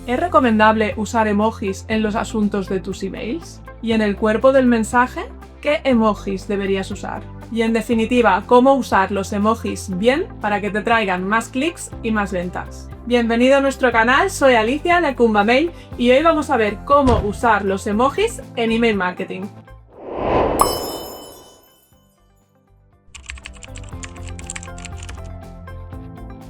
¿Es recomendable usar emojis en los asuntos de tus emails? ¿Y en el cuerpo del mensaje? ¿Qué emojis deberías usar? Y en definitiva, ¿cómo usar los emojis bien para que te traigan más clics y más ventas? Bienvenido a nuestro canal, soy Alicia de Kumba Mail y hoy vamos a ver cómo usar los emojis en email marketing.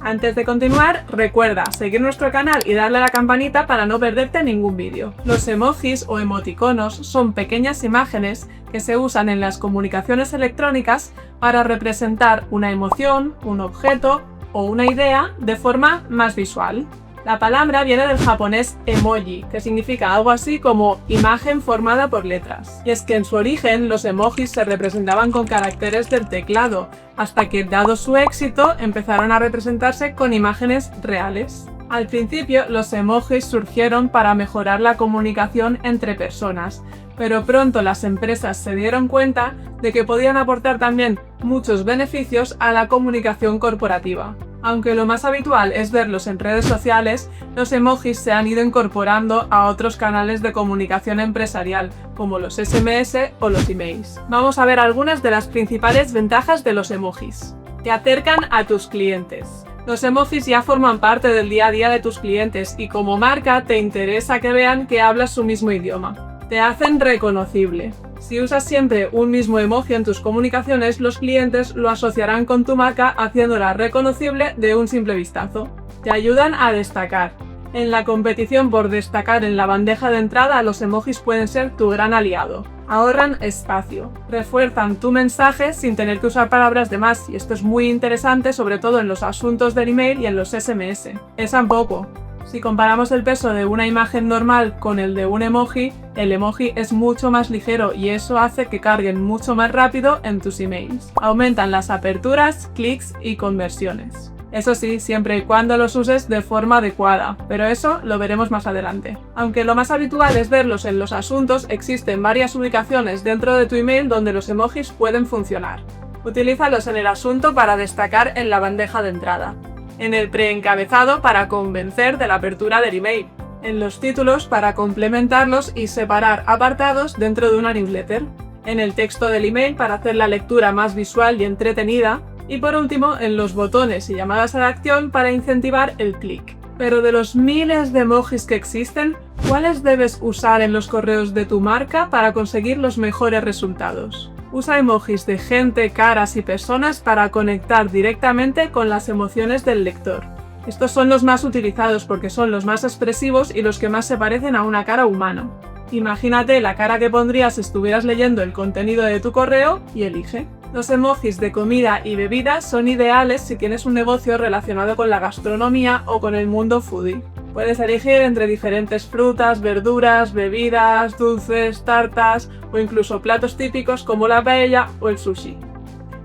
Antes de continuar, recuerda seguir nuestro canal y darle a la campanita para no perderte ningún vídeo. Los emojis o emoticonos son pequeñas imágenes que se usan en las comunicaciones electrónicas para representar una emoción, un objeto o una idea de forma más visual. La palabra viene del japonés emoji, que significa algo así como imagen formada por letras. Y es que en su origen los emojis se representaban con caracteres del teclado, hasta que, dado su éxito, empezaron a representarse con imágenes reales. Al principio, los emojis surgieron para mejorar la comunicación entre personas, pero pronto las empresas se dieron cuenta de que podían aportar también muchos beneficios a la comunicación corporativa. Aunque lo más habitual es verlos en redes sociales, los emojis se han ido incorporando a otros canales de comunicación empresarial, como los SMS o los emails. Vamos a ver algunas de las principales ventajas de los emojis. Te acercan a tus clientes. Los emojis ya forman parte del día a día de tus clientes y como marca te interesa que vean que hablas su mismo idioma. Te hacen reconocible. Si usas siempre un mismo emoji en tus comunicaciones, los clientes lo asociarán con tu marca haciéndola reconocible de un simple vistazo. Te ayudan a destacar. En la competición por destacar en la bandeja de entrada, los emojis pueden ser tu gran aliado. Ahorran espacio. Refuerzan tu mensaje sin tener que usar palabras de más, y esto es muy interesante sobre todo en los asuntos del email y en los SMS. Pesan poco. Si comparamos el peso de una imagen normal con el de un emoji, el emoji es mucho más ligero y eso hace que carguen mucho más rápido en tus emails. Aumentan las aperturas, clics y conversiones. Eso sí, siempre y cuando los uses de forma adecuada, pero eso lo veremos más adelante. Aunque lo más habitual es verlos en los asuntos, existen varias ubicaciones dentro de tu email donde los emojis pueden funcionar. Utilízalos en el asunto para destacar en la bandeja de entrada. En el preencabezado para convencer de la apertura del email, en los títulos para complementarlos y separar apartados dentro de una newsletter, en el texto del email para hacer la lectura más visual y entretenida, y por último en los botones y llamadas a la acción para incentivar el clic. Pero de los miles de emojis que existen, ¿cuáles debes usar en los correos de tu marca para conseguir los mejores resultados? Usa emojis de gente, caras y personas para conectar directamente con las emociones del lector. Estos son los más utilizados porque son los más expresivos y los que más se parecen a una cara humana. Imagínate la cara que pondrías si estuvieras leyendo el contenido de tu correo y elige. Los emojis de comida y bebida son ideales si tienes un negocio relacionado con la gastronomía o con el mundo foodie. Puedes elegir entre diferentes frutas, verduras, bebidas, dulces, tartas o incluso platos típicos como la paella o el sushi.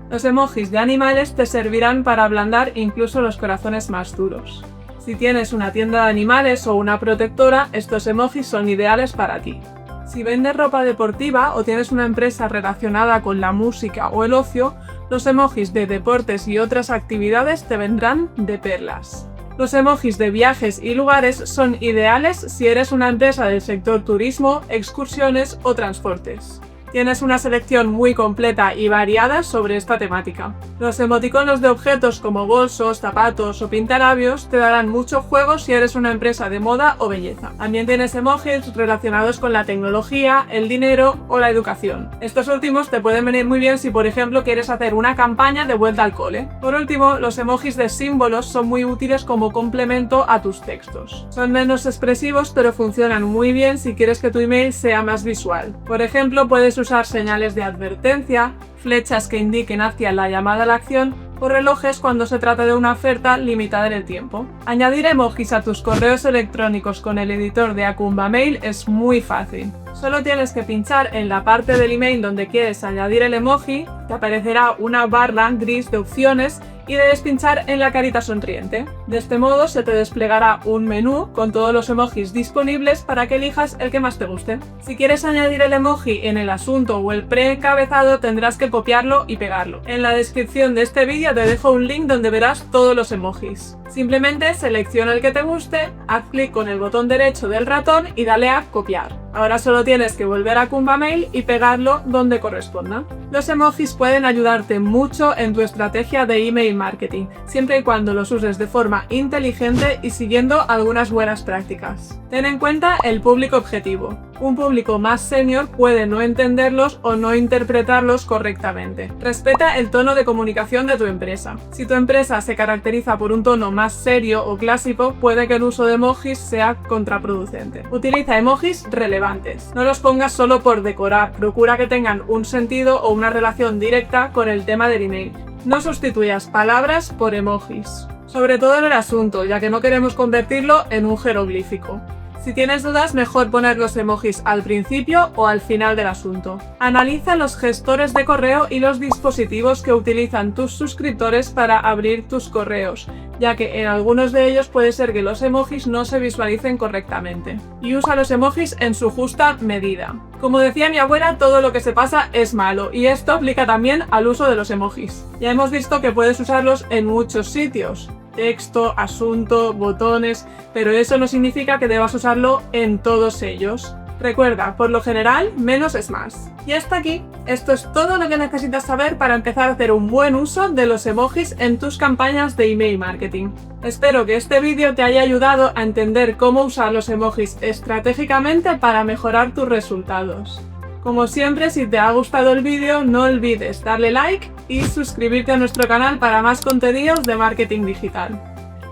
Los emojis de animales te servirán para ablandar incluso los corazones más duros. Si tienes una tienda de animales o una protectora, estos emojis son ideales para ti. Si vendes ropa deportiva o tienes una empresa relacionada con la música o el ocio, los emojis de deportes y otras actividades te vendrán de perlas. Los emojis de viajes y lugares son ideales si eres una empresa del sector turismo, excursiones o transportes. Tienes una selección muy completa y variada sobre esta temática. Los emoticonos de objetos como bolsos, zapatos o pintalabios te darán mucho juego si eres una empresa de moda o belleza. También tienes emojis relacionados con la tecnología, el dinero o la educación. Estos últimos te pueden venir muy bien si por ejemplo quieres hacer una campaña de vuelta al cole. Por último, los emojis de símbolos son muy útiles como complemento a tus textos. Son menos expresivos pero funcionan muy bien si quieres que tu email sea más visual. Por ejemplo, puedes usar señales de advertencia, flechas que indiquen hacia la llamada a la acción o relojes cuando se trata de una oferta limitada en el tiempo. Añadir emojis a tus correos electrónicos con el editor de Kumba Mail es muy fácil. Solo tienes que pinchar en la parte del email donde quieres añadir el emoji, te aparecerá una barra gris de opciones y debes pinchar en la carita sonriente. De este modo se te desplegará un menú con todos los emojis disponibles para que elijas el que más te guste. Si quieres añadir el emoji en el asunto o el precabezado, tendrás que copiarlo y pegarlo. En la descripción de este vídeo te dejo un link donde verás todos los emojis. Simplemente selecciona el que te guste, haz clic con el botón derecho del ratón y dale a copiar. Ahora solo tienes que volver a Kumba Mail y pegarlo donde corresponda. Los emojis pueden ayudarte mucho en tu estrategia de email marketing, siempre y cuando los uses de forma inteligente y siguiendo algunas buenas prácticas. Ten en cuenta el público objetivo. Un público más senior puede no entenderlos o no interpretarlos correctamente. Respeta el tono de comunicación de tu empresa. Si tu empresa se caracteriza por un tono más serio o clásico, puede que el uso de emojis sea contraproducente. Utiliza emojis relevantes. No los pongas solo por decorar. Procura que tengan un sentido o una relación directa con el tema del email. No sustituyas palabras por emojis. Sobre todo en el asunto, ya que no queremos convertirlo en un jeroglífico. Si tienes dudas, mejor poner los emojis al principio o al final del asunto. Analiza los gestores de correo y los dispositivos que utilizan tus suscriptores para abrir tus correos, ya que en algunos de ellos puede ser que los emojis no se visualicen correctamente. Y usa los emojis en su justa medida. Como decía mi abuela, todo lo que se pasa es malo, y esto aplica también al uso de los emojis. Ya hemos visto que puedes usarlos en muchos sitios. Texto, asunto, botones, pero eso no significa que debas usarlo en todos ellos. Recuerda, por lo general, menos es más. Y hasta aquí, esto es todo lo que necesitas saber para empezar a hacer un buen uso de los emojis en tus campañas de email marketing. Espero que este vídeo te haya ayudado a entender cómo usar los emojis estratégicamente para mejorar tus resultados. Como siempre, si te ha gustado el vídeo, no olvides darle like y suscribirte a nuestro canal para más contenidos de marketing digital.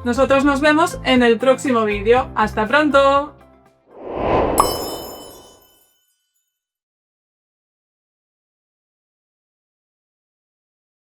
Nosotros nos vemos en el próximo vídeo. ¡Hasta pronto!